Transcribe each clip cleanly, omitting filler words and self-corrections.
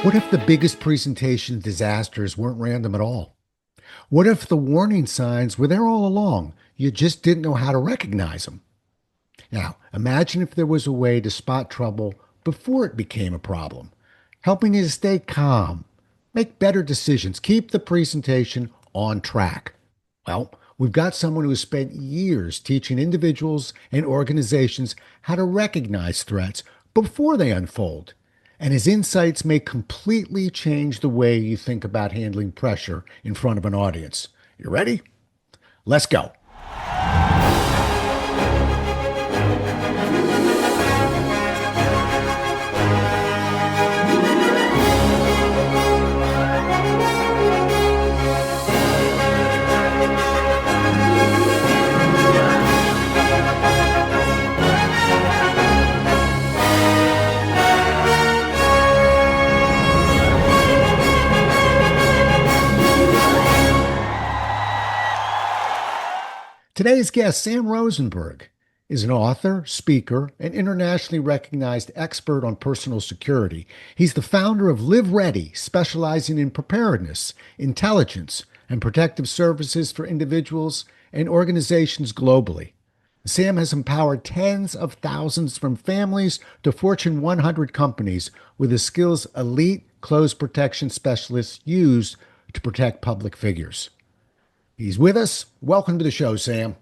What if the biggest presentation disasters weren't random at all? What if the warning signs were there all along? You just didn't know how to recognize them. Now, imagine if there was a way to spot trouble before it became a problem, helping you to stay calm, make better decisions, keep the presentation on track. Well, we've got someone who has spent years teaching individuals and organizations how to recognize threats before they unfold. And his insights may completely change the way you think about handling pressure in front of an audience. You ready? Let's go. Today's guest, Sam Rosenberg, is an author, speaker, and internationally recognized expert on personal security. He's the founder of Live Ready, specializing in preparedness, intelligence, and protective services for individuals and organizations globally. Sam has empowered tens of thousands from families to Fortune 100 companies with the skills elite close protection specialists use to protect public figures. He's with us. Welcome to the show, Sam.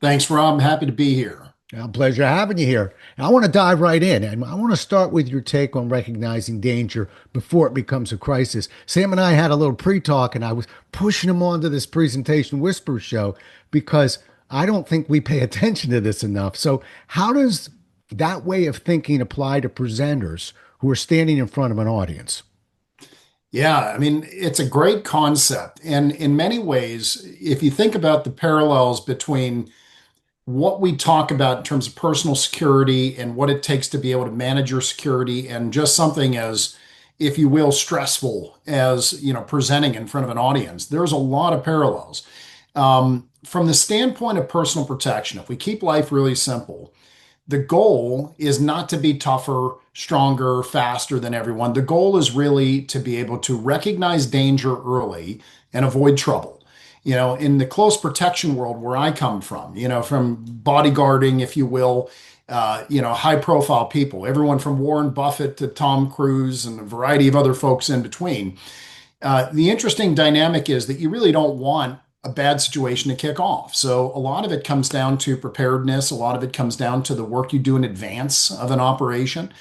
Thanks, Rob. Happy to be here. Pleasure having you here. I want to dive right in, and I want to start with your take on recognizing danger before it becomes a crisis. Sam and I had a little pre-talk, and I was pushing him onto this presentation whisper show because I don't think we pay attention to this enough. So, how does that way of thinking apply to presenters who are standing in front of an audience? Yeah, I mean, it's a great concept. And in many ways, if you think about the parallels between what we talk about in terms of personal security and what it takes to be able to manage your security and just something as, if you will, stressful as, presenting in front of an audience, there's a lot of parallels. From the standpoint of personal protection, if we keep life really simple, the goal is not to be tougher, stronger, faster than everyone. The goal is really to be able to recognize danger early and avoid trouble. In the close protection world where I come from bodyguarding, if you will, high profile people, everyone from Warren Buffett to Tom Cruise and a variety of other folks in between. The interesting dynamic is that you really don't want a bad situation to kick off. So a lot of it comes down to preparedness. A lot of it comes down to the work you do in advance of an operation.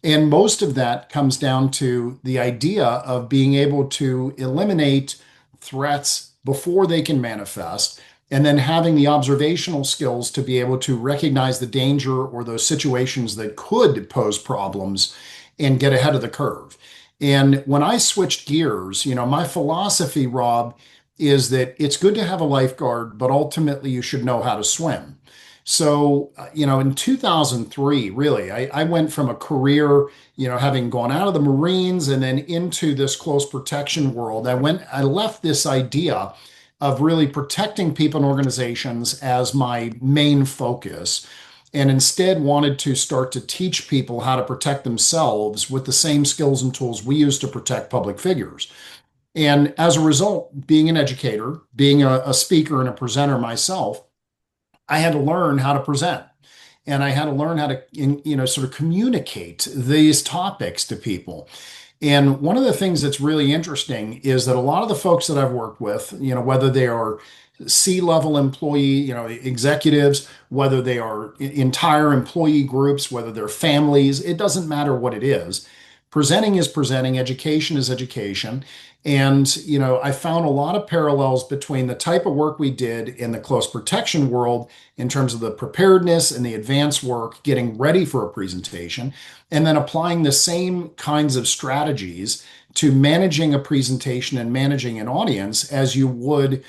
And most of that comes down to the idea of being able to eliminate threats before they can manifest, and then having the observational skills to be able to recognize the danger or those situations that could pose problems and get ahead of the curve. And when I switched gears, my philosophy, Rob, is that it's good to have a lifeguard, but ultimately you should know how to swim. So, in 2003, really, I went from a career, having gone out of the Marines and then into this close protection world. I left this idea of really protecting people and organizations as my main focus, and instead wanted to start to teach people how to protect themselves with the same skills and tools we use to protect public figures. And as a result, being an educator, being a speaker and a presenter myself, I had to learn how to present. And I had to learn how to, sort of communicate these topics to people. And one of the things that's really interesting is that a lot of the folks that I've worked with, whether they are C-level employee, executives, whether they are entire employee groups, whether they're families, it doesn't matter what it is. Presenting is presenting, education is education. And, I found a lot of parallels between the type of work we did in the close protection world in terms of the preparedness and the advanced work, getting ready for a presentation, and then applying the same kinds of strategies to managing a presentation and managing an audience as you would,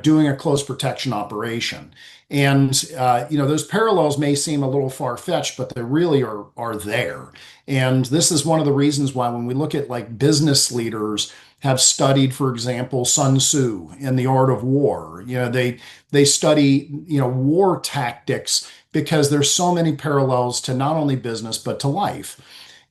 doing a close protection operation. And those parallels may seem a little far-fetched, but they really are there. And this is one of the reasons why when we look at like business leaders have studied, for example, Sun Tzu in The Art of War. They study, war tactics because there's so many parallels to not only business but to life.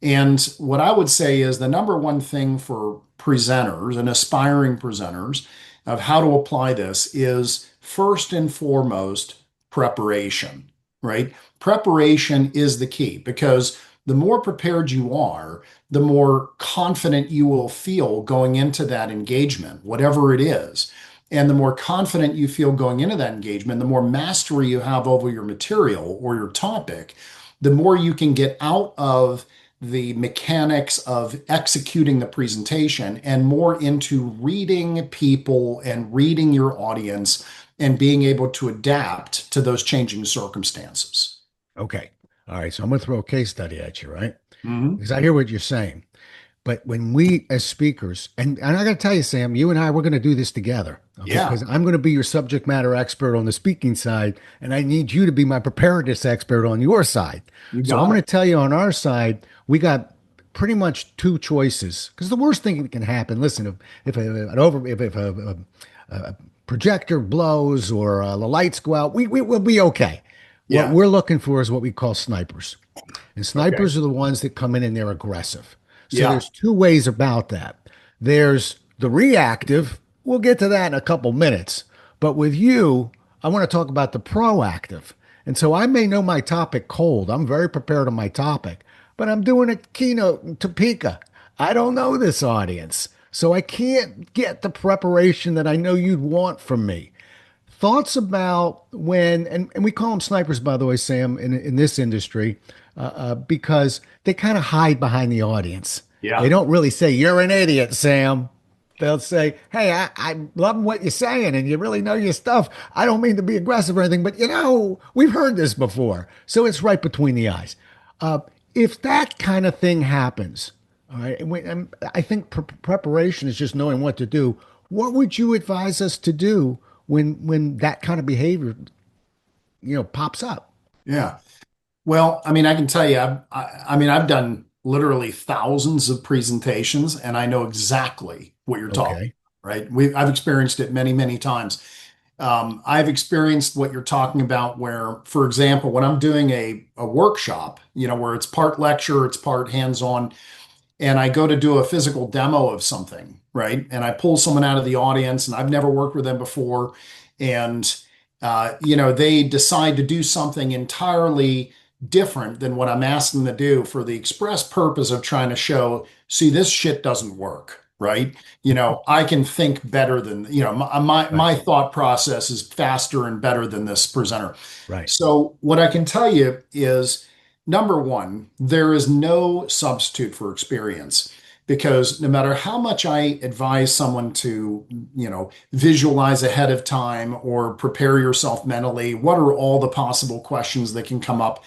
And what I would say is the number one thing for presenters and aspiring presenters of how to apply this is first and foremost preparation, right? Preparation is the key because the more prepared you are, the more confident you will feel going into that engagement, whatever it is. And the more confident you feel going into that engagement, the more mastery you have over your material or your topic, the more you can get out of the mechanics of executing the presentation and more into reading people and reading your audience and being able to adapt to those changing circumstances. Okay. All right. So I'm going to throw a case study at you, right? Hmm. Because I hear what you're saying. But when we as speakers, and I got to tell you, Sam, you and I, we're going to do this together. Okay. Yeah, Because I'm going to be your subject matter expert on the speaking side, and I need you to be my preparedness expert on your side. you So I'm got going it. to tell you on our side, we got pretty much two choices. Because the worst thing that can happen, listen, if a projector blows or the lights go out, we will be okay. What Yeah. we're looking for is what we call snipers. And Okay. snipers are the ones that come in and they're aggressive. So Yeah. there's two ways about that. There's the reactive. We'll get to that in a couple minutes. But with you, I want to talk about the proactive. And so I may know my topic cold. I'm very prepared on my topic, but I'm doing a keynote in Topeka. I don't know this audience. So I can't get the preparation that I know you'd want from me. Thoughts about when, and we call them snipers, by the way, Sam, in this industry, because they kind of hide behind the audience. They Yeah. don't really say, "You're an idiot, Sam." They'll say, "Hey, I'm loving what you're saying, and you really know your stuff. I don't mean to be aggressive or anything, but we've heard this before." So it's right between the eyes. Uh, if that kind of thing happens, all right, and I think preparation is just knowing what to do. What would you advise us to do when that kind of behavior, pops up? Yeah. Well, I mean, I can tell you, I mean, I've done literally thousands of presentations, and I know exactly what you're talking, Okay. right? I've experienced it many, many times. I've experienced what you're talking about, where, for example, when I'm doing a workshop, where it's part lecture, it's part hands-on, and I go to do a physical demo of something, right? And I pull someone out of the audience, and I've never worked with them before, and they decide to do something entirely different than what I'm asking them to do for the express purpose of trying to show, see, this shit doesn't work, right? I can think better than, Right. my thought process is faster and better than this presenter. Right. So what I can tell you is, number one, there is no substitute for experience because no matter how much I advise someone to, visualize ahead of time or prepare yourself mentally, what are all the possible questions that can come up?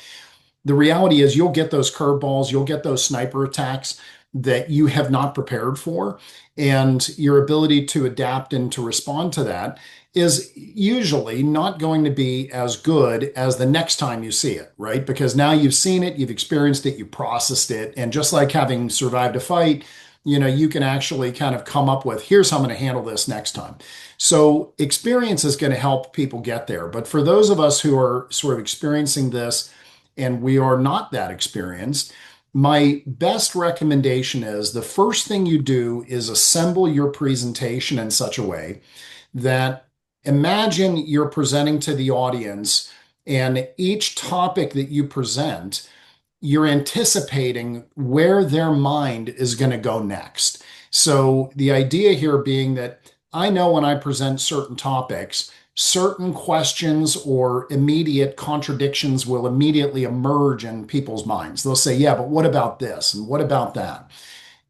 The reality is you'll get those curveballs, you'll get those sniper attacks that you have not prepared for. And your ability to adapt and to respond to that is usually not going to be as good as the next time you see it, right? Because now you've seen it, you've experienced it, you processed it. And just like having survived a fight, you can actually kind of come up with, here's how I'm going to handle this next time. So experience is going to help people get there. But for those of us who are sort of experiencing this, and we are not that experienced, my best recommendation is the first thing you do is assemble your presentation in such a way that imagine you're presenting to the audience, and each topic that you present, you're anticipating where their mind is going to go next. So the idea here being that I know when I present certain topics, certain questions or immediate contradictions will immediately emerge in people's minds. They'll say, yeah, but what about this? And what about that?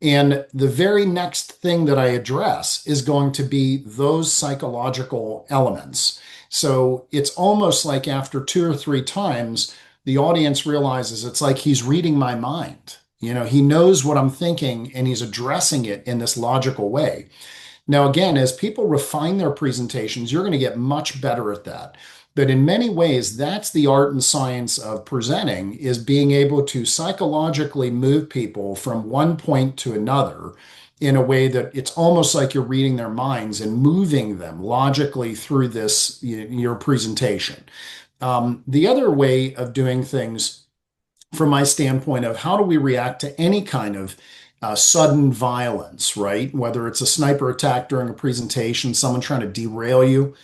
And the very next thing that I address is going to be those psychological elements. So it's almost like after two or three times, the audience realizes it's like he's reading my mind. He knows what I'm thinking and he's addressing it in this logical way. Now, again, as people refine their presentations, you're going to get much better at that. But in many ways, that's the art and science of presenting, is being able to psychologically move people from one point to another in a way that it's almost like you're reading their minds and moving them logically through your presentation. The other way of doing things from my standpoint of how do we react to any kind of sudden violence, right? Whether it's a sniper attack during a presentation, someone trying to derail you,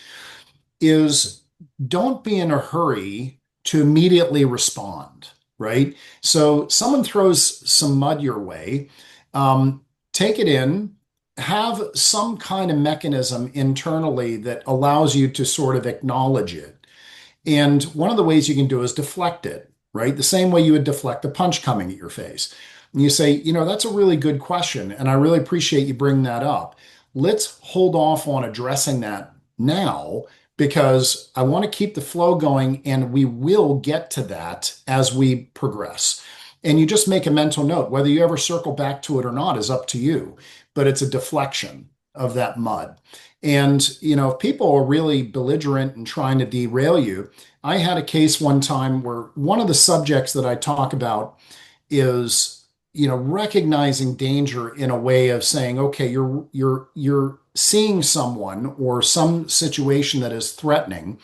is don't be in a hurry to immediately respond, right? So someone throws some mud your way, um, take it in, have some kind of mechanism internally that allows you to sort of acknowledge it. And one of the ways you can do is deflect it, right? The same way you would deflect a punch coming at your face. And you say, that's a really good question. And I really appreciate you bringing that up. Let's hold off on addressing that now because I want to keep the flow going and we will get to that as we progress. And you just make a mental note. Whether you ever circle back to it or not is up to you, but it's a deflection of that mud. And, if people are really belligerent and trying to derail you, I had a case one time where one of the subjects that I talk about is, recognizing danger in a way of saying, okay, you're seeing someone or some situation that is threatening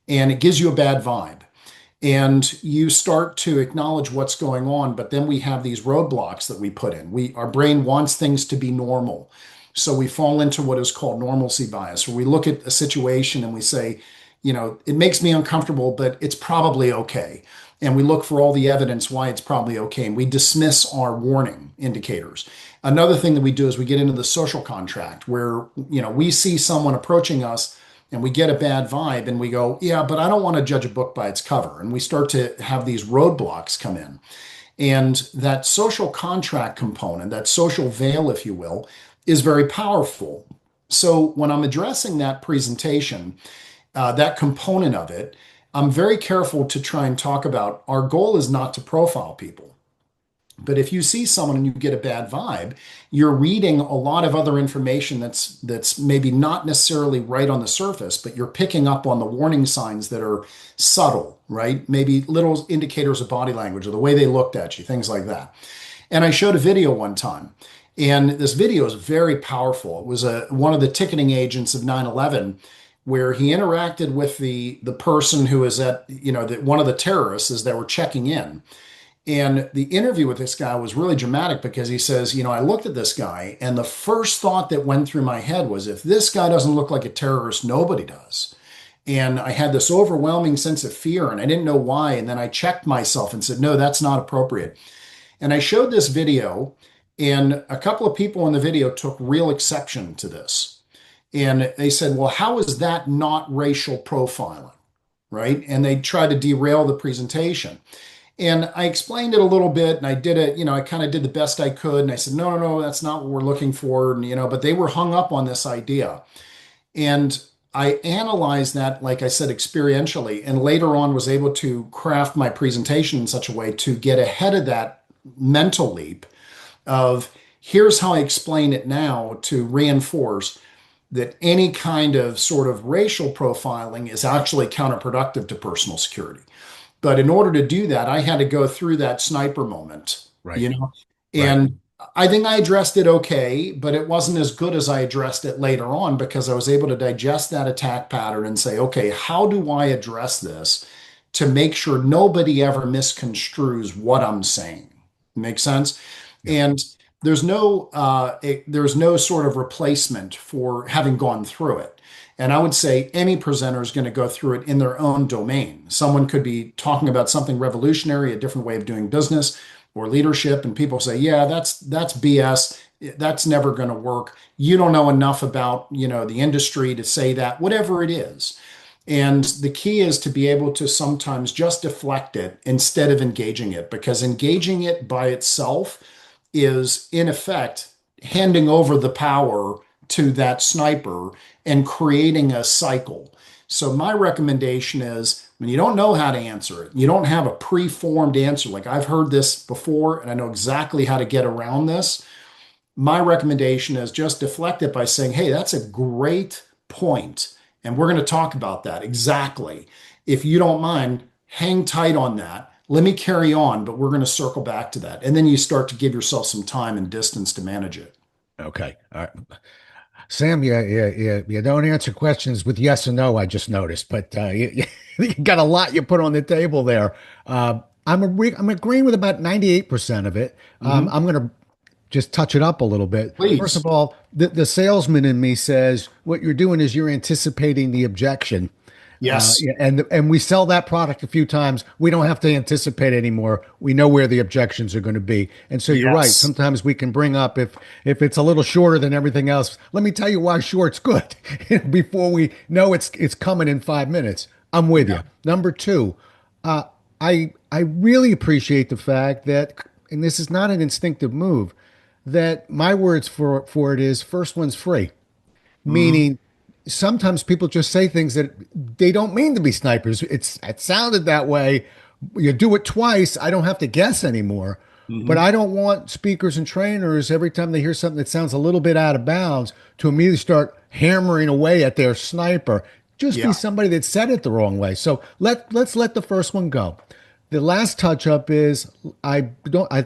and it gives you a bad vibe and you start to acknowledge what's going on, but then we have these roadblocks that we put in. Our brain wants things to be normal. So we fall into what is called normalcy bias, where we look at a situation and we say, it makes me uncomfortable, but it's probably okay. And we look for all the evidence why it's probably okay. And we dismiss our warning indicators. Another thing that we do is we get into the social contract where, we see someone approaching us and we get a bad vibe and we go, yeah, but I don't want to judge a book by its cover. And we start to have these roadblocks come in. And that social contract component, that social veil, if you will, is very powerful. So when I'm addressing that presentation, that component of it, I'm very careful to try and talk about our goal is not to profile people. But if you see someone and you get a bad vibe, you're reading a lot of other information that's maybe not necessarily right on the surface, but you're picking up on the warning signs that are subtle, right? Maybe little indicators of body language or the way they looked at you, things like that. And I showed a video one time, and this video is very powerful. It was one of the ticketing agents of 9/11, where he interacted with the person who was at, one of the terrorists as they were checking in. And the interview with this guy was really dramatic because he says, I looked at this guy, and the first thought that went through my head was, if this guy doesn't look like a terrorist, nobody does. And I had this overwhelming sense of fear, and I didn't know why. And then I checked myself and said, no, that's not appropriate. And I showed this video, and a couple of people in the video took real exception to this. And they said, well, how is that not racial profiling? Right. And they tried to derail the presentation. And I explained it a little bit and I did it, I kind of did the best I could. And I said, no, no, no, that's not what we're looking for. And, but they were hung up on this idea. And I analyzed that, like I said, experientially, and later on was able to craft my presentation in such a way to get ahead of that mental leap of here's how I explain it now to reinforce that any kind of sort of racial profiling is actually counterproductive to personal security. But in order to do that, I had to go through that sniper moment, Right. Right. and I think I addressed it okay, but it wasn't as good as I addressed it later on because I was able to digest that attack pattern and say, okay, how do I address this to make sure nobody ever misconstrues what I'm saying? Make sense? Yeah. And there's no sort of replacement for having gone through it. And I would say any presenter is going to go through it in their own domain. Someone could be talking about something revolutionary, a different way of doing business or leadership, and people say, "Yeah, that's BS. That's never going to work. You don't know enough about, the industry to say that." Whatever it is. And the key is to be able to sometimes just deflect it instead of engaging it, because engaging it by itself is in effect handing over the power to that sniper and creating a cycle. So my recommendation is when you don't know how to answer it, you don't have a pre-formed answer. Like I've heard this before and I know exactly how to get around this. My recommendation is just deflect it by saying, hey, that's a great point, and we're going to talk about that exactly. If you don't mind, hang tight on that. Let me carry on, but we're going to circle back to that. And then you start to give yourself some time and distance to manage it. Okay. All right. Sam, you don't answer questions with yes or no, I just noticed, but you got a lot you put on the table there. I'm agreeing with about 98% of it. Hmm. I'm going to just touch it up a little bit. First of Please. all, the salesman in me says what you're doing is you're anticipating the objection. Yes. Yeah, and we sell that product a few times. We don't have to anticipate anymore. We know where the objections are going to be. And so you're right. Yes. Sometimes we can bring up if it's a little shorter than everything else. Let me tell you why short's good before we know it's coming in 5 minutes. I'm with Yeah. you. Number two, uh, I really appreciate the fact that, and this is not an instinctive move, that my words for it is first one's free, Hmm. meaning sometimes people just say things that they don't mean to be snipers. It sounded that way. You do it twice, I don't have to guess anymore. But Hmm. I don't want speakers and trainers every time they hear something that sounds a little bit out of bounds to immediately start hammering away at their sniper. Just be Yeah. somebody that said it the wrong way. So let's let the first one go. The last touch up is I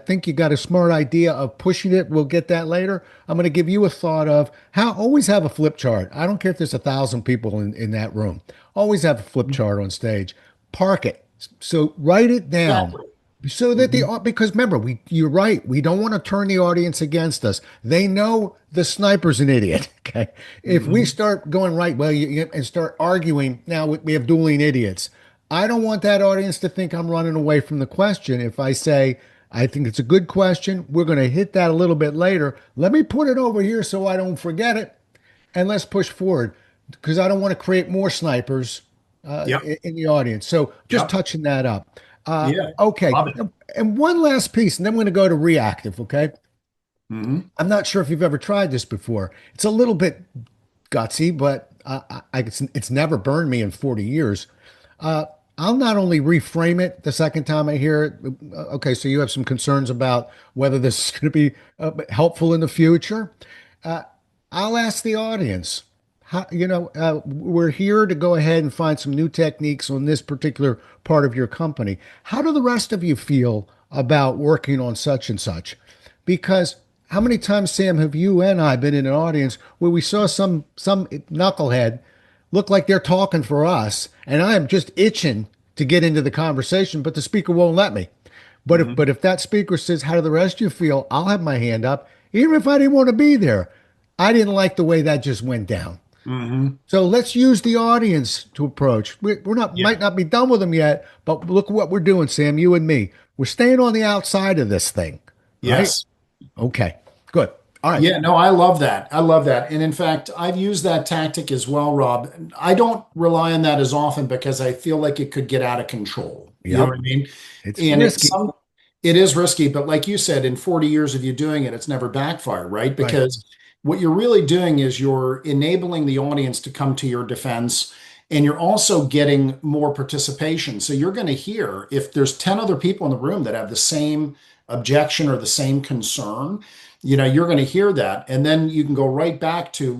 think you got a smart idea of pushing it. We'll get that later. I'm going to give you a thought of how always have a flip chart. I don't care if there's 1,000 people in that room. Always have a flip chart on stage. Park it. So write it down Exactly. so that Hmm. because remember you're right, we don't want to turn the audience against us. They know the sniper's an idiot. Okay, if we Hmm. start going right, well, and start arguing, now we have dueling idiots. I don't want that audience to think I'm running away from the question. If I say I think it's a good question, we're going to hit that a little bit later, let me put it over here so I don't forget it, and let's push forward because I don't want to create more snipers Yep. in the audience. So just Yep. touching that up. Yeah. Okay. Love it. And one last piece, and then we're going to go to reactive. Okay. Hmm. I'm not sure if you've ever tried this before. It's a little bit gutsy, but it's never burned me in 40 years. Uh, I'll not only reframe it the second time I hear it. Okay, so you have some concerns about whether this is going to be helpful in the future. Uh, I'll ask the audience. We're here to go ahead and find some new techniques on this particular part of your company. How do the rest of you feel about working on such and such? Because how many times, Sam, have you and I been in an audience where we saw some knucklehead look like they're talking for us, and I am just itching to get into the conversation, but the speaker won't let me. But Hmm. if that speaker says, "How do the rest of you feel?" I'll have my hand up, even if I didn't want to be there. I didn't like the way that just went down. Hmm. So let's use the audience to approach. We're not Yeah. might not be done with them yet, but look what we're doing, Sam. You and me. We're staying on the outside of this thing, right? Yes. Okay, good. All right. Yeah, no, I love that. I love that. And in fact, I've used that tactic as well, Rob. I don't rely on that as often because I feel like it could get out of control. You know what Yep. I mean? It's And risky. it is risky, but like you said, in 40 years of you doing it, it's never backfired, right? Right. Because what you're really doing is you're enabling the audience to come to your defense and you're also getting more participation. So you're going to hear if there's 10 other people in the room that have the same objection or the same concern, you're going to hear that. And then you can go right back to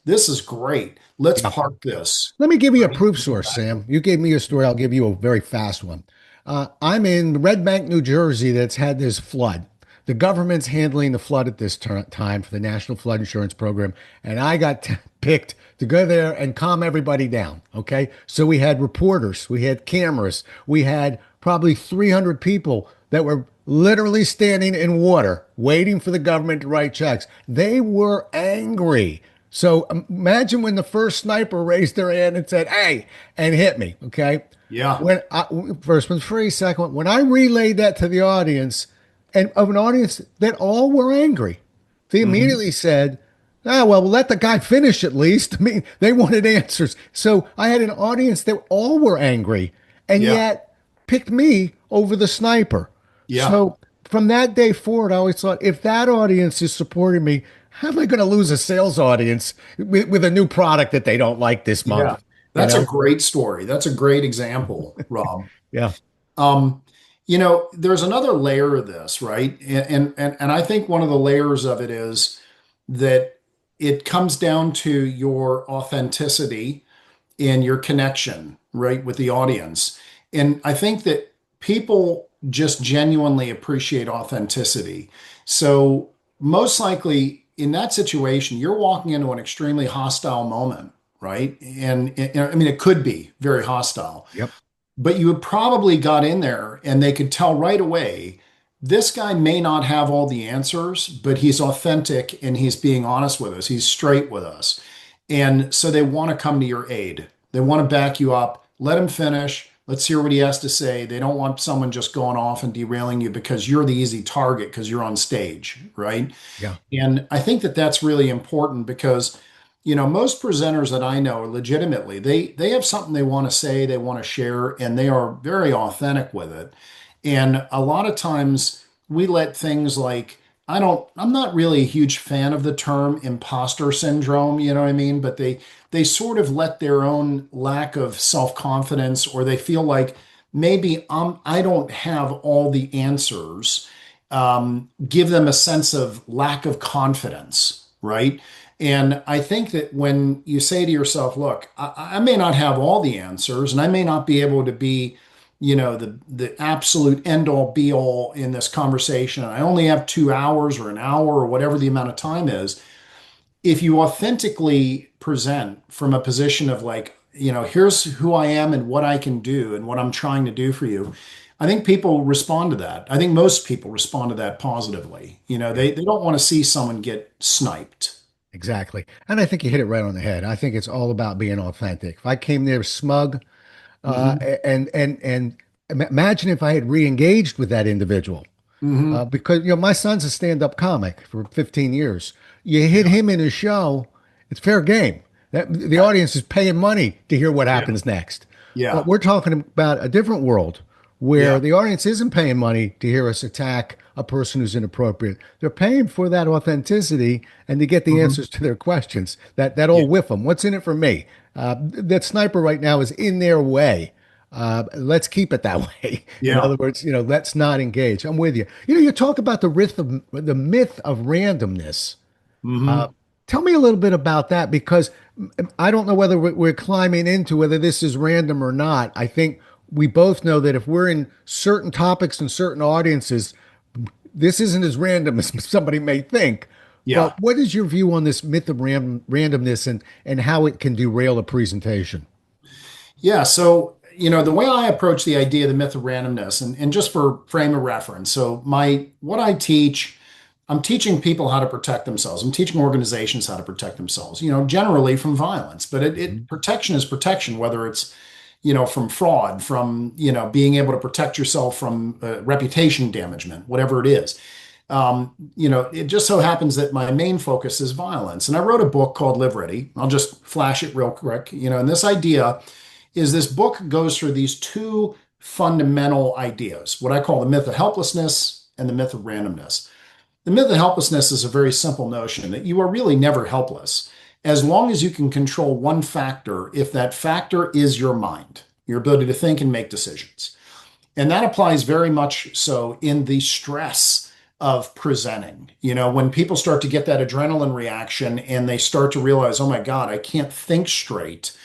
this is great. Let's Yeah. park this. Let me give you a Right? proof source, Sam. You gave me a story. I'll give you a very fast one. I'm in Red Bank, New Jersey, that's had this flood. The government's handling the flood at this time for the National Flood Insurance Program, and I got picked to go there and calm everybody down. Okay, so we had reporters, we had cameras, we had probably 300 people that were literally standing in water waiting for the government to write checks. They were angry. So imagine when the first sniper raised their hand and said, "Hey," and hit me. Okay. Yeah. When I, first one's free, second one, when I relayed that to the audience, and of an audience that all were angry, they Hmm. immediately said, "Ah, well, let the guy finish at least." I mean, they wanted answers. So I had an audience that all were angry and Yeah. yet picked me over the sniper. Yeah. So from that day forward, I always thought if that audience is supporting me, how am I going to lose a sales audience with a new product that they don't like this Yeah. month? You That's a know? great story. That's a great example, Rob. Yeah. Um, there's another layer of this, right? And I think one of the layers of it is that it comes down to your authenticity and your connection, right, with the audience. And I think that people just genuinely appreciate authenticity. So most likely in that situation, you're walking into an extremely hostile moment, right? And I mean, it could be very hostile. Yep. but you probably got in there and they could tell right away this guy may not have all the answers, but he's authentic and he's being honest with us. He's straight with us. And so they want to come to your aid. They want to back you up. Let him finish. Let's hear what he has to say. They don't want someone just going off and derailing you because you're the easy target because you're on stage, right? Yeah. And I think that that's really important because, most presenters that I know legitimately, they have something they want to say, they want to share, and they are very authentic with it. And a lot of times we let things like, I'm not really a huge fan of the term imposter syndrome, you know what I mean? But they sort of let their own lack of self-confidence, or they feel like maybe I don't have all the answers, give them a sense of lack of confidence, right? And I think that when you say to yourself, look, I may not have all the answers and I may not be able to be, the absolute end all be all in this conversation. I only have 2 hours or an hour or whatever the amount of time is. If you authentically present from a position of like, here's who I am and what I can do and what I'm trying to do for you, I think people respond to that. I think most people respond to that positively. Yeah. They don't want to see someone get sniped. Exactly. And I think you hit it right on the head. I think it's all about being authentic. If I came there smug, Hmm. and imagine if I had re-engaged with that individual. Hmm. Because my son's a stand-up comic for 15 years. You hit Yeah. him in his show, it's fair game. The audience is paying money to hear what Yeah. happens next. But Yeah. we're talking about a different world where Yeah. the audience isn't paying money to hear us attack a person who's inappropriate. They're paying for that authenticity and to get the Hmm. answers to their questions. That Yeah. old whiff them. What's in it for me? That sniper right now is in their way. Let's keep it that way. In Yeah. other words, let's not engage. I'm with you. You talk about the myth of randomness. Uh, Hmm. Tell me a little bit about that because I don't know whether we're climbing into whether this is random or not. I think we both know that if we're in certain topics and certain audiences, this isn't as random as somebody may think. Yeah. But what is your view on this myth of randomness and how it can derail a presentation? Yeah. So, the way I approach the idea of the myth of randomness, and just for frame of reference, so what I teach, I'm teaching people how to protect themselves. I'm teaching organizations how to protect themselves, generally from violence. But Mhm. protection is protection, whether it's, from fraud, from, being able to protect yourself from reputation damagement, whatever it is. It just so happens that my main focus is violence. And I wrote a book called Live Ready. I'll just flash it real quick. And this idea is this book goes through these two fundamental ideas, what I call the myth of helplessness and the myth of randomness. The myth of helplessness is a very simple notion that you are really never helpless as long as you can control one factor, if that factor is your mind, your ability to think and make decisions. And that applies very much so in the stress of presenting. When people start to get that adrenaline reaction and they start to realize, oh my God, I can't think straight,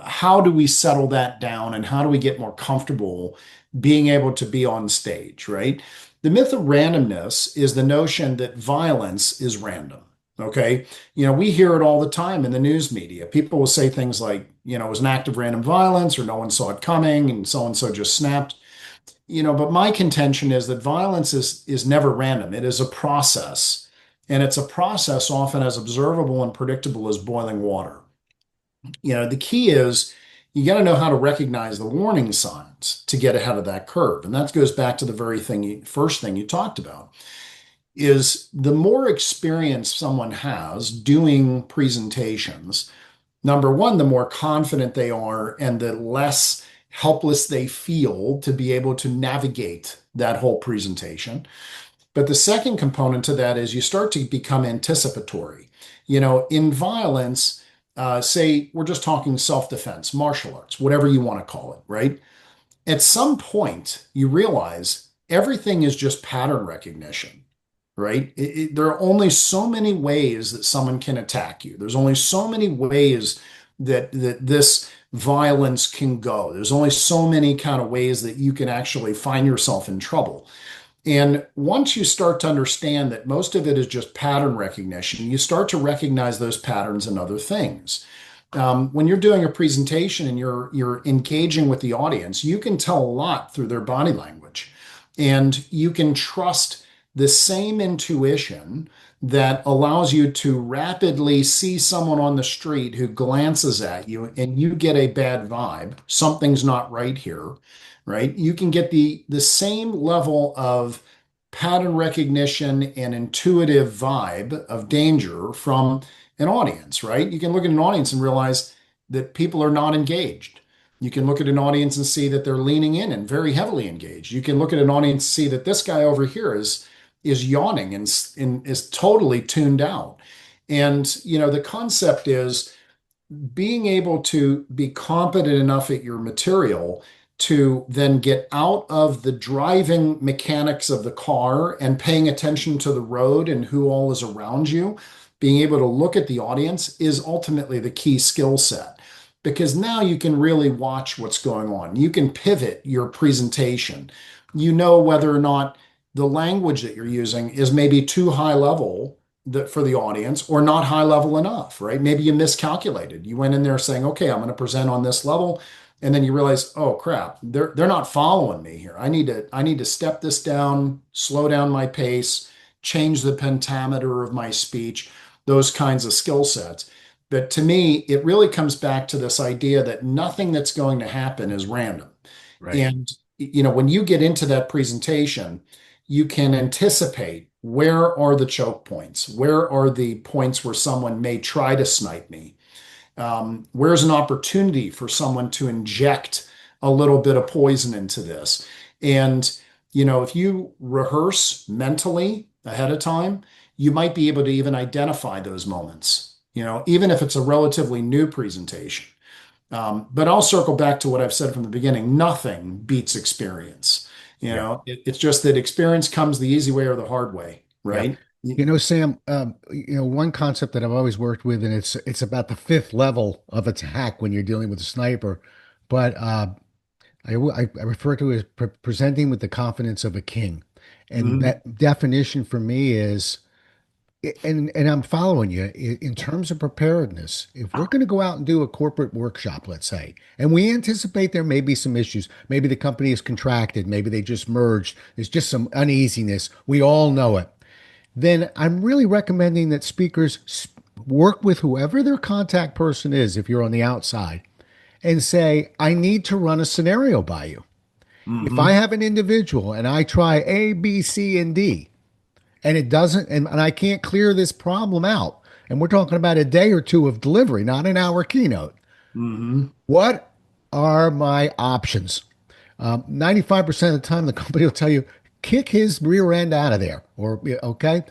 how do we settle that down and how do we get more comfortable being able to be on stage, right? The myth of randomness is the notion that violence is random. Okay. We hear it all the time in the news media. People will say things like, it was an act of random violence or no one saw it coming and so just snapped. But my contention is that violence is never random. It is a process. And it's a process often as observable and predictable as boiling water. The key is you got to know how to recognize the warning signs to get ahead of that curve. And that goes back to the very first thing you talked about is the more experience someone has doing presentations, number one, the more confident they are and the less helpless they feel to be able to navigate that whole presentation. But the second component to that is you start to become anticipatory. In violence, say we're just talking self-defense, martial arts, whatever you want to call it, right? At some point, you realize everything is just pattern recognition, right? There are only so many ways that someone can attack you. There's only so many ways that this violence can go. There's only so many kind of ways that you can actually find yourself in trouble. And once you start to understand that most of it is just pattern recognition, you start to recognize those patterns in other things. When you're doing a presentation and you're engaging with the audience, you can tell a lot through their body language, and you can trust the same intuition that allows you to rapidly see someone on the street who glances at you and you get a bad vibe. Something's not right here, right? You can get the same level of pattern recognition and intuitive vibe of danger from an audience, right? You can look at an audience and realize that people are not engaged. You can look at an audience and see that they're leaning in and very heavily engaged. You can look at an audience and see that this guy over here is yawning and is totally tuned out. And the concept is being able to be competent enough at your material to then get out of the driving mechanics of the car and paying attention to the road and who all is around you, being able to look at the audience is ultimately the key skill set. Because now you can really watch what's going on. You can pivot your presentation. You know whether or not the language that you're using is maybe too high level for the audience or not high level enough, right? Maybe you miscalculated. You went in there saying, okay, I'm going to present on this level. And then you realize, oh crap, they're not following me here. I need to step this down, slow down my pace, change the pentameter of my speech, those kinds of skill sets. But to me, it really comes back to this idea that nothing that's going to happen is random. Right. And when you get into that presentation, you can anticipate where are the choke points, where are the points where someone may try to snipe me, where's an opportunity for someone to inject a little bit of poison into this. And if you rehearse mentally ahead of time, you might be able to even identify those moments, even if it's a relatively new presentation. But I'll circle back to what I've said from the beginning. Nothing beats experience. Yeah. It's just that experience comes the easy way or the hard way, Yeah. right? Sam, one concept that I've always worked with, and it's about the fifth level of attack when you're dealing with a sniper, but I refer to it as presenting with the confidence of a king. And Mhm. that definition for me is, and I'm following you in terms of preparedness. If we're going to go out and do a corporate workshop, let's say, and we anticipate there may be some issues, maybe the company is contracted, maybe they just merged, there's just some uneasiness. We all know it. Then I'm really recommending that speakers work with whoever their contact person is, if you're on the outside, and say, I need to run a scenario by you. If I Mhm. have an individual and I try A, B, C, and D, and it doesn't, and I can't clear this problem out, and we're talking about a day or two of delivery, not an hour keynote, Mhm. what are my options? 95% of the time, the company will tell you, kick his rear end out of there, or, okay.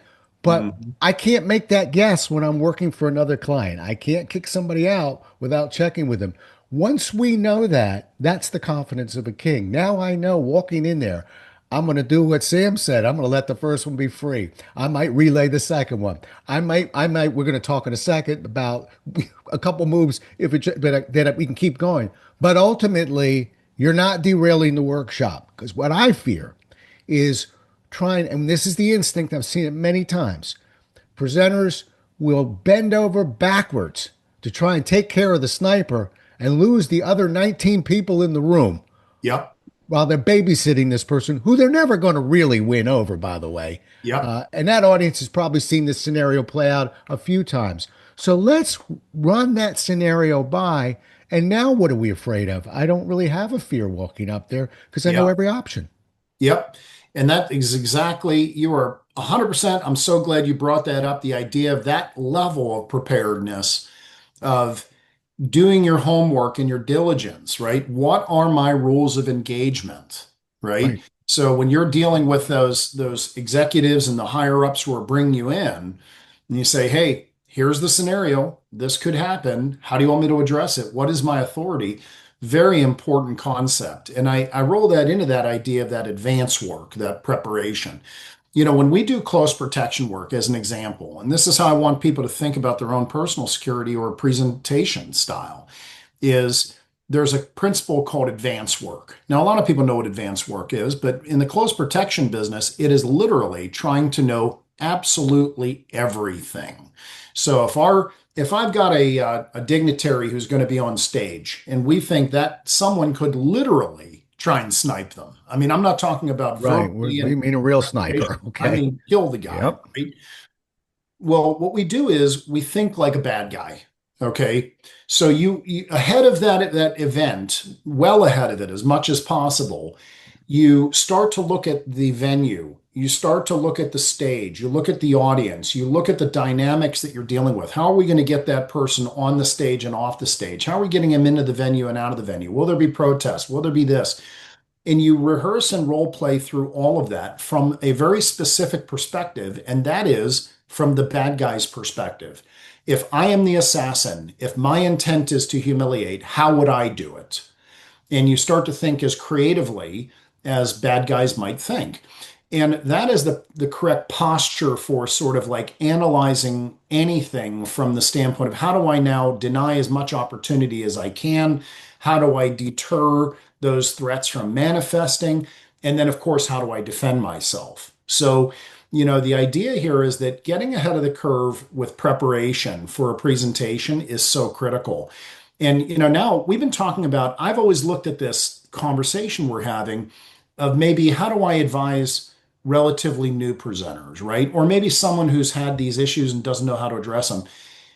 But Mhm. I can't make that guess when I'm working for another client. I can't kick somebody out without checking with them. Once we know that, that's the confidence of a king. Now I know walking in there, I'm going to do what Sam said. I'm going to let the first one be free. I might relay the second one. We're going to talk in a second about a couple moves if it, but that we can keep going. But ultimately, you're not derailing the workshop, because what I fear is trying, and this is the instinct, I've seen it many times. Presenters will bend over backwards to try and take care of the sniper and lose the other 19 people in the room Yep. while they're babysitting this person who they're never going to really win over, by the way. Yep. And that audience has probably seen this scenario play out a few times. So let's run that scenario by. And now what are we afraid of? I don't really have a fear walking up there because I know Yep. every option. Yep. And that is exactly, you are 100%. I'm so glad you brought that up. The idea of that level of preparedness, of doing your homework and your diligence, right? What are my rules of engagement, right? Right. So when you're dealing with those executives and the higher ups who are bringing you in, and you say, "Hey, here's the scenario. This could happen. How do you want me to address it? What is my authority?" Very important concept. And I roll that into that idea of that advance work, that preparation. When we do close protection work, as an example, and this is how I want people to think about their own personal security or presentation style, is there's a principle called advance work. Now, a lot of people know what advance work is, but in the close protection business, it is literally trying to know absolutely everything. So if our if I've got a dignitary who's going to be on stage and we think that someone could literally try and snipe them. I mean, I'm not talking about Right. verbally We and mean a real preparation. sniper. I Okay. mean, kill the guy, Yep. right? Well, what we do is we think like a bad guy. Okay. So you ahead of that event, well ahead of it as much as possible, you start to look at the venue. You start to look at the stage. You look at the audience. You look at the dynamics that you're dealing with. How are we going to get that person on the stage and off the stage? How are we getting him into the venue and out of the venue? Will there be protests? Will there be this? And you rehearse and role play through all of that from a very specific perspective, and that is from the bad guy's perspective. If I am the assassin, if my intent is to humiliate, how would I do it? And you start to think as creatively as bad guys might think. And that is the correct posture for sort of like analyzing anything from the standpoint of how do I now deny as much opportunity as I can? How do I deter those threats from manifesting? And then, of course, how do I defend myself? So, the idea here is that getting ahead of the curve with preparation for a presentation is so critical. And now we've been talking about, I've always looked at this conversation we're having of maybe how do I advise relatively new presenters, right? Or maybe someone who's had these issues and doesn't know how to address them.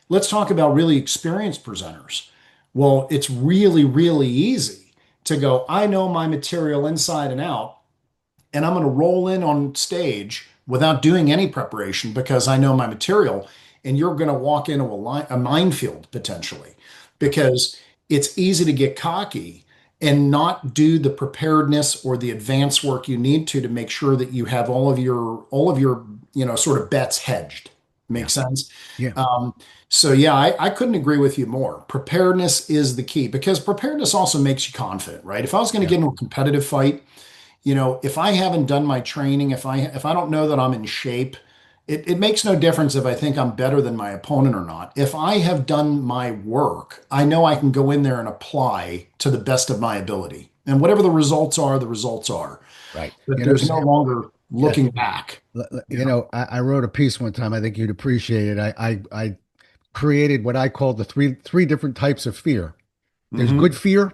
Let's talk about really experienced presenters. Well, it's really, really easy to go, I know my material inside and out, and I'm going to roll in on stage without doing any preparation because I know my material. And you're going to walk into a minefield potentially because it's easy to get cocky and not do the preparedness or the advance work you need to make sure that you have all of your sort of bets hedged. Yeah. Make sense? Yeah. So yeah, I couldn't agree with you more. Preparedness is the key because preparedness also makes you confident, right? If I was going to Yeah. get into a competitive fight, if I haven't done my training, if I don't know that I'm in shape, it makes no difference if I think I'm better than my opponent or not. If I have done my work, I know I can go in there and apply to the best of my ability. And whatever the results are, the results are. Right. But there's no Sam, longer yeah. looking back. You know, I wrote a piece one time. I think you'd appreciate it. I created what I call the three different types of fear. There's Hmm. good fear,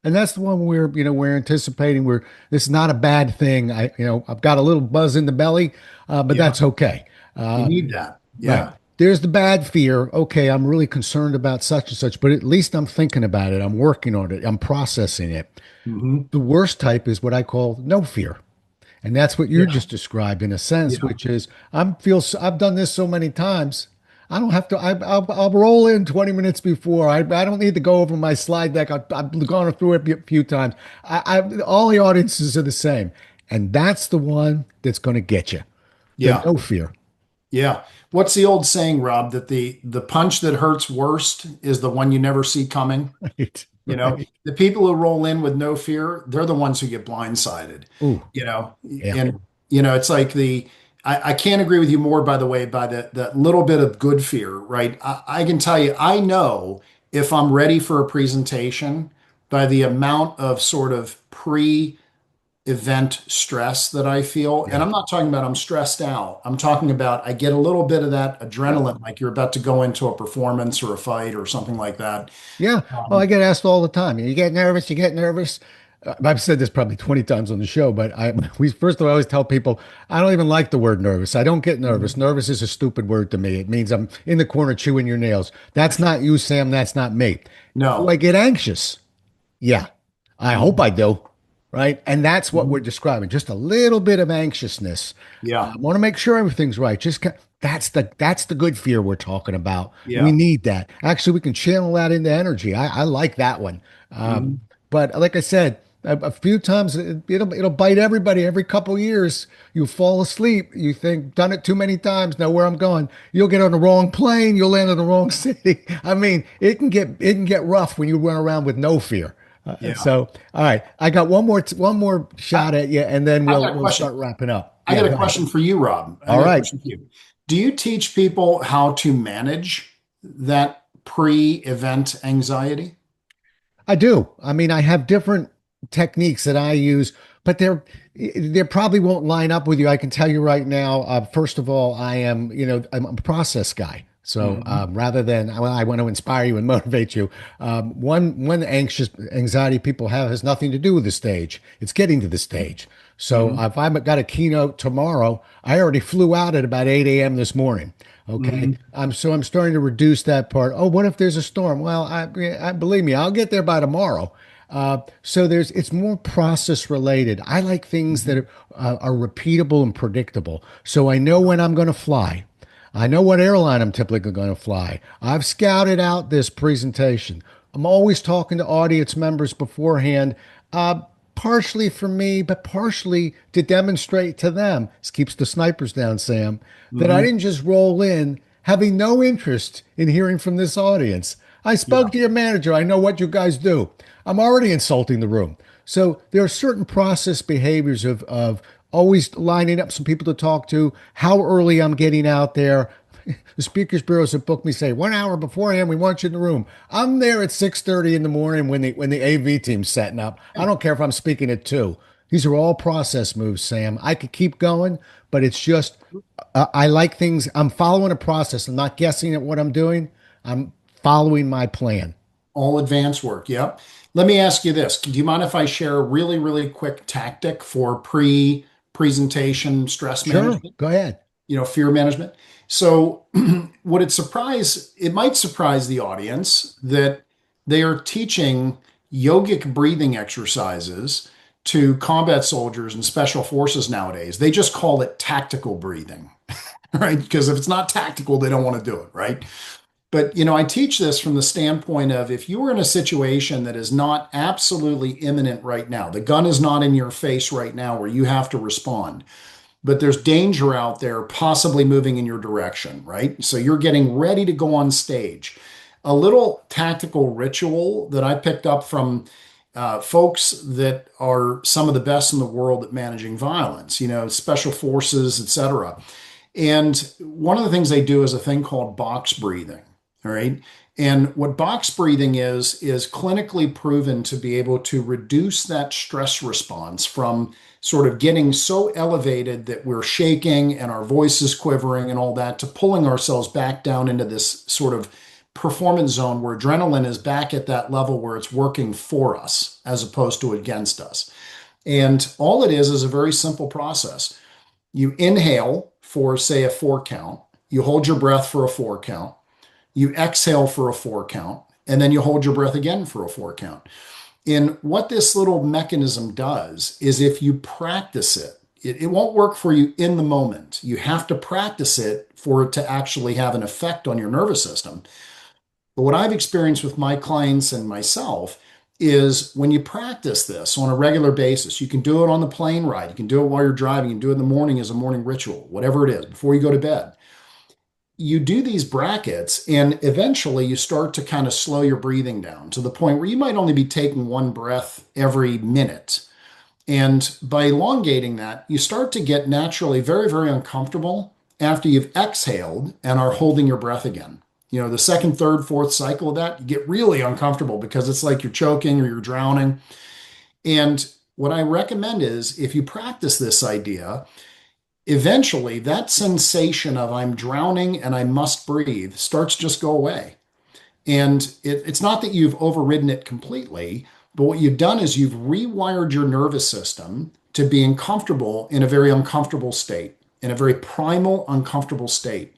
and that's the one we're anticipating. We're This is not a bad thing. I've got a little buzz in the belly, but Yeah, that's okay. you Uh, need that. right. Yeah. There's the bad fear. Okay, I'm really concerned about such and such, but at least I'm thinking about it. I'm working on it. I'm processing it. Hmm. The worst type is what I call no fear. And that's what you're Yeah. just described in a sense, Yeah. which is I've done this so many times. I don't have to. I'll roll in 20 minutes before. I don't need to go over my slide deck. I've gone through it a few times. All the audiences are the same, and that's the one that's going to get you. The Yeah. no fear. Yeah. What's the old saying, Rob, that the punch that hurts worst is the one you never see coming? Right. You know, Right. the people who roll in with no fear, they're the ones who get blindsided, Ooh. you know, Yeah. and it's like I can't agree with you more, by the way, by that little bit of good fear, right? I can tell you, I know if I'm ready for a presentation by the amount of sort of pre-event stress that I feel. And Yeah. I'm not talking about I'm stressed out. I'm talking about I get a little bit of that Yep. adrenaline, like you're about to go into a performance or a fight or something like that. Yeah. Oh, I Um, get asked all the time. You get nervous. You get nervous. I've said this probably 20 times on the show, but we first of all, I always tell people I don't even like the word nervous. I don't get nervous. Nervous is a stupid word to me. It means I'm in the corner chewing your nails. That's not you, Sam. That's not me. Do I no. get anxious? Yeah. I hope I do. Right. And that's what we're Mhm. describing. Just a little bit of anxiousness. I Yeah. want to make sure everything's right. That's the good fear we're talking about. We Yeah. need that. Actually, we can channel that into energy. I like that one. Mhm. But like I said, a few times it'll bite everybody. Every couple years, you fall asleep. You think done it too many times. Know where I'm going. You'll get on the wrong plane. You'll land in the wrong city. I mean, it can get rough when you run around with no fear. Yeah. So, all right, I got one more I, shot at you, and then I we'll got a we'll question. start wrapping up. I Yeah, got go a ahead. question for you, Rob. I All got a right. question for you. Do you teach people how to manage that pre-event anxiety? I do. I mean, I have different techniques that I use, but they probably won't line up with you. I can tell you right now. First of all, I'm a process guy. So Mhm. rather than, well, I want to inspire you and motivate you. One anxious anxiety people have has nothing to do with the stage. It's getting to the stage. So Mhm. if I've got a keynote tomorrow, I already flew out at about 8 a.m. this morning. Okay. Mhm. So I'm starting to reduce that part. Oh, what if there's a storm? Well, I believe me, I'll get there by tomorrow. So it's more process related. I like things that Mhm. are repeatable and predictable. So I know when I'm going to fly. I know what airline I'm typically going to fly. I've scouted out this presentation. I'm always talking to audience members beforehand, uh, partially for me, but partially to demonstrate to them. This keeps the snipers down, Sam, that I Mhm. didn't just roll in having no interest in hearing from this audience. I spoke Yeah. to your manager. I know what you guys do. I'm already insulting the room. So there are certain process behaviors of always lining up some people to talk to, how early I'm getting out there. The speakers bureaus that book me say 1 hour beforehand we want you in the room. I'm there at 6:30 in the morning when the AV team's setting up. I don't care if I'm speaking at 2. These are all process moves, Sam. I could keep going, but it's just I like things. I'm following a process. I'm not guessing at what I'm doing. I'm following my plan. All advanced work. Yep. Let me ask you this. Do you mind if I share a really, really quick tactic for pre-presentation stress Sure, management? go ahead. Fear management. So, it might surprise the audience that they are teaching yogic breathing exercises to combat soldiers and special forces nowadays. They just call it tactical breathing, right? Because if it's not tactical, they don't want to do it, right? But, I teach this from the standpoint of if you are in a situation that is not absolutely imminent right now, the gun is not in your face right now where you have to respond, but there's danger out there possibly moving in your direction, right? So you're getting ready to go on stage. A little tactical ritual that I picked up from folks that are some of the best in the world at managing violence, special forces, etc. And one of the things they do is a thing called box breathing. All right. And what box breathing is clinically proven to be able to reduce that stress response from sort of getting so elevated that we're shaking and our voice is quivering and all that to pulling ourselves back down into this sort of performance zone where adrenaline is back at that level where it's working for us as opposed to against us. And all it is a very simple process. You inhale for, say, a 4 count, you hold your breath for a 4 count, you exhale for a 4 count, and then you hold your breath again for a 4 count. And what this little mechanism does is if you practice it, it won't work for you in the moment. You have to practice it for it to actually have an effect on your nervous system. But what I've experienced with my clients and myself is when you practice this on a regular basis, you can do it on the plane ride, you can do it while you're driving, you can do it in the morning as a morning ritual, whatever it is, before you go to bed. You do these brackets, and eventually you start to kind of slow your breathing down to the point where you might only be taking one breath every minute. And by elongating that, you start to get naturally very, very uncomfortable after you've exhaled and are holding your breath again. The second, third, fourth cycle of that, you get really uncomfortable because it's like you're choking or you're drowning. And what I recommend is if you practice this idea, eventually that sensation of I'm drowning and I must breathe starts to just go away. And it's not that you've overridden it completely, but what you've done is you've rewired your nervous system to being comfortable in a very uncomfortable state, in a very primal, uncomfortable state.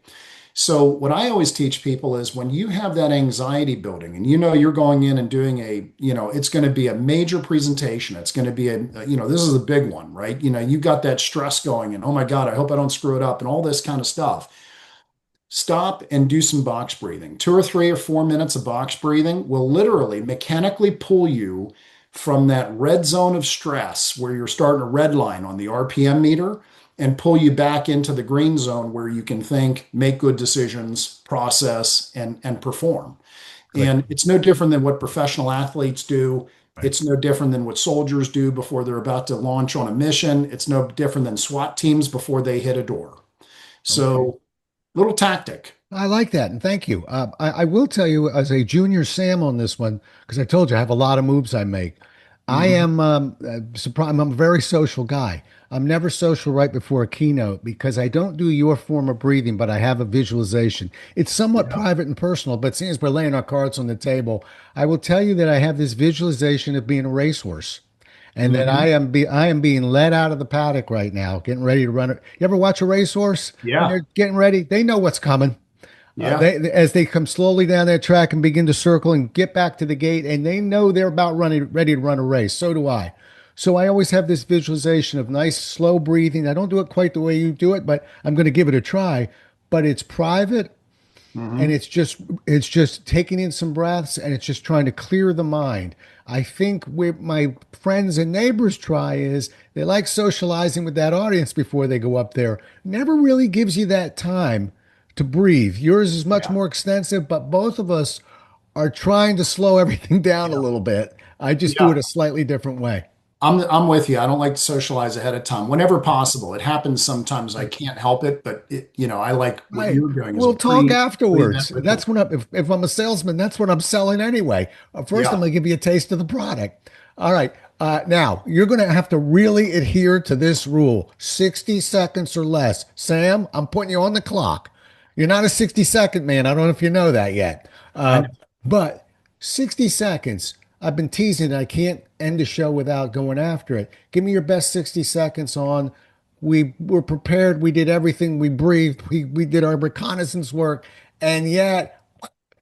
So, what I always teach people is when you have that anxiety building and you're going in and doing it's going to be a major presentation. It's going to be this is a big one, right? You got that stress going and oh my God, I hope I don't screw it up and all this kind of stuff. Stop and do some box breathing. 2 or 3 or 4 minutes of box breathing will literally mechanically pull you from that red zone of stress where you're starting a red line on the RPM meter and pull you back into the green zone where you can think, make good decisions, process, and perform. Good. And it's no different than what professional athletes do. Right. It's no different than what soldiers do before they're about to launch on a mission. It's no different than SWAT teams before they hit a door. Okay. So, little tactic. I like that, and thank you. I will tell you, as a junior Sam on this one, because I told you I have a lot of moves I make. I Hmm. am surprised. I'm a very social guy. I'm never social right before a keynote because I don't do your form of breathing, but I have a visualization. It's somewhat Yeah. private and personal, but since we're laying our cards on the table, I will tell you that I have this visualization of being a racehorse and that Hmm. I am being led out of the paddock right now, getting ready to run it. You ever watch a racehorse when Yeah. they're getting ready? They know what's coming. Yeah. As they come slowly down that track and begin to circle and get back to the gate, and they know they're about running, ready to run a race. So do I. So I always have this visualization of nice, slow breathing. I don't do it quite the way you do it, but I'm going to give it a try. But it's private and Hmm. it's just taking in some breaths and it's just trying to clear the mind. I think where my friends and neighbors try is they like socializing with that audience before they go up there. Never really gives you that time to breathe. Yours is much Yeah. more extensive, but both of us are trying to slow everything down a Yeah. little bit. I just do Yeah. it a slightly different way. I'm with you. I don't like to socialize ahead of time whenever possible. It happens sometimes. I can't help it, but I like what Right. you're doing is a We'll talk pre-event afterwards. ritual. If I'm a salesman, that's what I'm selling anyway. First, I'm Yeah. going to give you a taste of the product. All right. Now, you're going to have to really adhere to this rule 60 seconds or less. Sam, I'm putting you on the clock. You're not a 60-second man. I don't know if you know that yet. I know. But 60 seconds. I've been teasing. I can't end the show without going after it. Give me your best 60 seconds on. We were prepared. We did everything. We breathed. We did our reconnaissance work. And yet,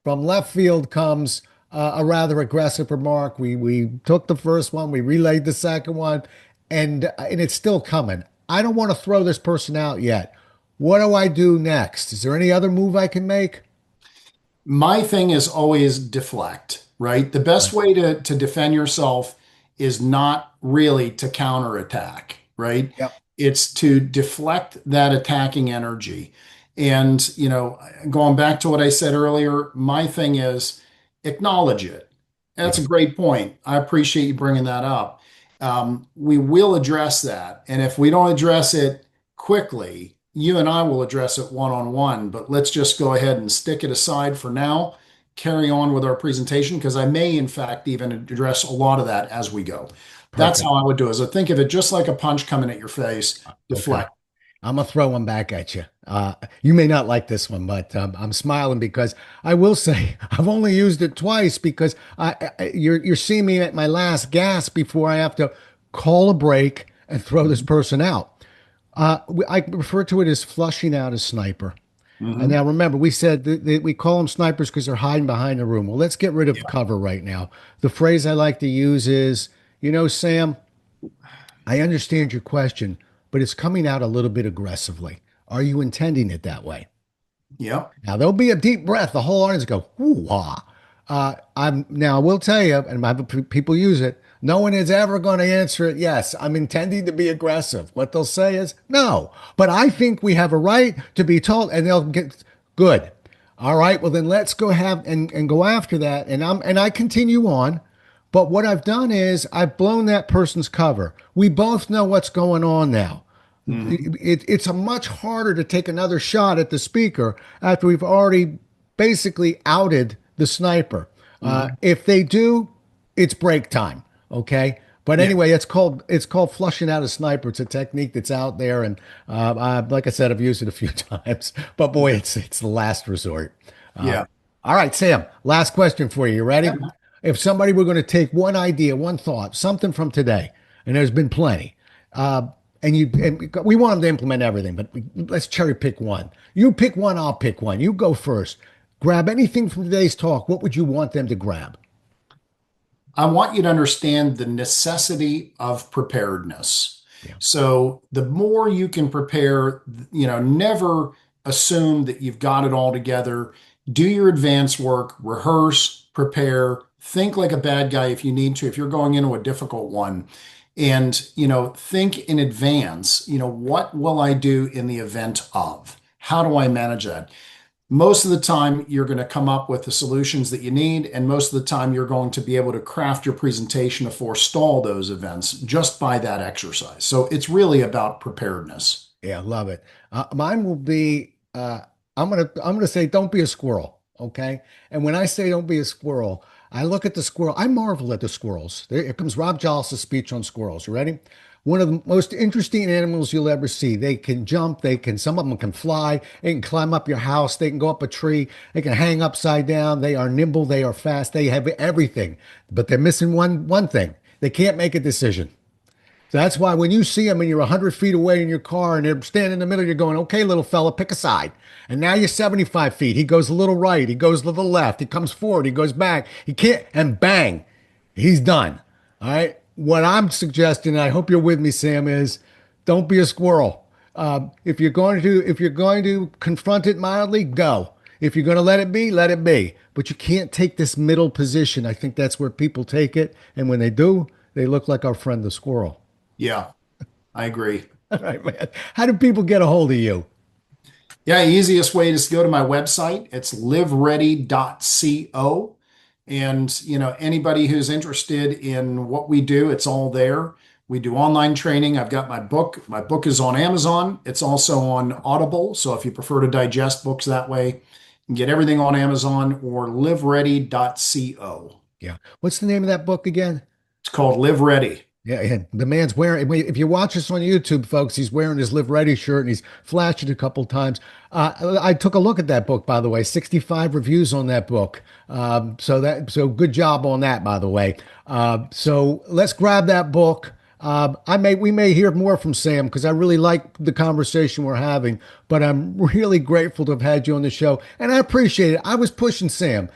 from left field comes a rather aggressive remark. We took the first one. We relayed the second one. And it's still coming. I don't want to throw this person out yet. What do I do next? Is there any other move I can make? My thing is always deflect, right? The best Right. way to defend yourself is not really to counterattack, right? Yep. It's to deflect that attacking energy. And, going back to what I said earlier, my thing is acknowledge it. That's Yeah. a great point. I appreciate you bringing that up. We will address that. And if we don't address it quickly, you and I will address it one on one, but let's just go ahead and stick it aside for now, carry on with our presentation, because I may, in fact, even address a lot of that as we go. That's Perfect. how I would do it. So think of it just like a punch coming at your face, Okay. deflect. I'm gonna throw one back at you. You may not like this one, but I'm smiling because I will say I've only used it twice because you're seeing me at my last gasp before I have to call a break and throw this Mhm. person out. I refer to it as flushing out a sniper. And Mhm. now remember, we said that we call them snipers because they're hiding behind the room. Well, let's get rid of Yeah. cover right now. The phrase I like to use is, Sam, I understand your question, but it's coming out a little bit aggressively. Are you intending it that way? Yeah. Now there'll be a deep breath. The whole audience go, "Ooh, ah." I'm now. I will tell you, and people use it. No one is ever going to answer it. Yes, I'm intending to be aggressive. What they'll say is no, but I think we have a right to be told, and they'll get good. All right, well then let's go have and go after that. And I continue on. But what I've done is I've blown that person's cover. We both know what's going on now. Mhm. It's a much harder to take another shot at the speaker after we've already basically outed the sniper. Mhm. If they do, it's break time. Okay. But Yeah. anyway, it's called flushing out a sniper. It's a technique that's out there, and like I said, I've used it a few times. But boy, Yeah. it's the last resort. Uh, Yeah. all right, Sam. Last question for you. You ready? Yeah. If somebody were going to take one idea, one thought, something from today, and there's been plenty, and we want them to implement everything, but let's cherry pick one. You pick one, I'll pick one. You go first. Grab anything from today's talk. What would you want them to grab? I want you to understand the necessity of preparedness. Yeah. So the more you can prepare, never assume that you've got it all together. Do your advance work, rehearse, prepare, think like a bad guy if you need to, if you're going into a difficult one. And, think in advance, what will I do in the event of? How do I manage that? Most of the time you're going to come up with the solutions that you need, and most of the time you're going to be able to craft your presentation to forestall those events just by that exercise. So it's really about preparedness. Yeah, love it. Mine will be I'm gonna say don't be a squirrel. Okay. And when I say don't be a squirrel, I look at the squirrel. I marvel at the squirrels. Here comes Rob Jollis' speech on squirrels. You ready? One of the most interesting animals you'll ever see. They can jump. Some of them can fly. They can climb up your house. They can go up a tree. They can hang upside down. They are nimble. They are fast. They have everything. But they're missing one thing. They can't make a decision. So that's why when you see them and you're 100 feet away in your car and they're standing in the middle, you're going, okay, little fella, pick a side. And now you're 75 feet. He goes a little right. He goes to the left. He comes forward. He goes back. He can't, and bang, he's done. All right. What I'm suggesting, and I hope you're with me, Sam, is don't be a squirrel. If you're going to confront it mildly, go. If you're going to let it be, let it be. But you can't take this middle position. I think that's where people take it. And when they do, they look like our friend the squirrel. Yeah, I agree. All right, man. How do people get a hold of you? Yeah, easiest way is to go to my website. It's liveready.co. And, anybody who's interested in what we do, it's all there. We do online training. I've got my book. My book is on Amazon. It's also on Audible. So if you prefer to digest books that way, you can get everything on Amazon or liveready.co. Yeah. What's the name of that book again? It's called Live Ready. Yeah, the man's wearing. If you watch this on YouTube, folks, he's wearing his Live Ready shirt and he's flashed it a couple times. I took a look at that book, by the way. 65 reviews on that book. So good job on that, by the way. So let's grab that book. We may hear more from Sam because I really like the conversation we're having. But I'm really grateful to have had you on the show, and I appreciate it. I was pushing Sam.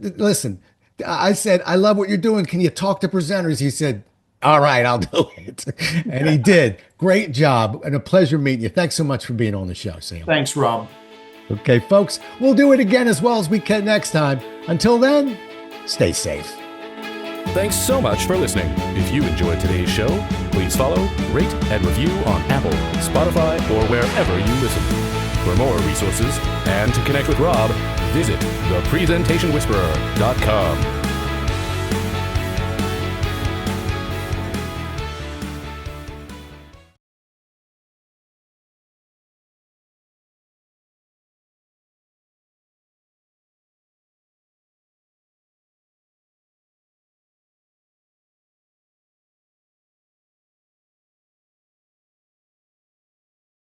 Listen, I said I love what you're doing. Can you talk to presenters? He said, all right, I'll do it. And he did. Great job and a pleasure meeting you. Thanks so much for being on the show, Sam. Thanks, Rob. Okay, folks, we'll do it again as well as we can next time. Until then, stay safe. Thanks so much for listening. If you enjoyed today's show, please follow, rate, and review on Apple, Spotify, or wherever you listen. For more resources and to connect with Rob, visit thepresentationwhisperer.com.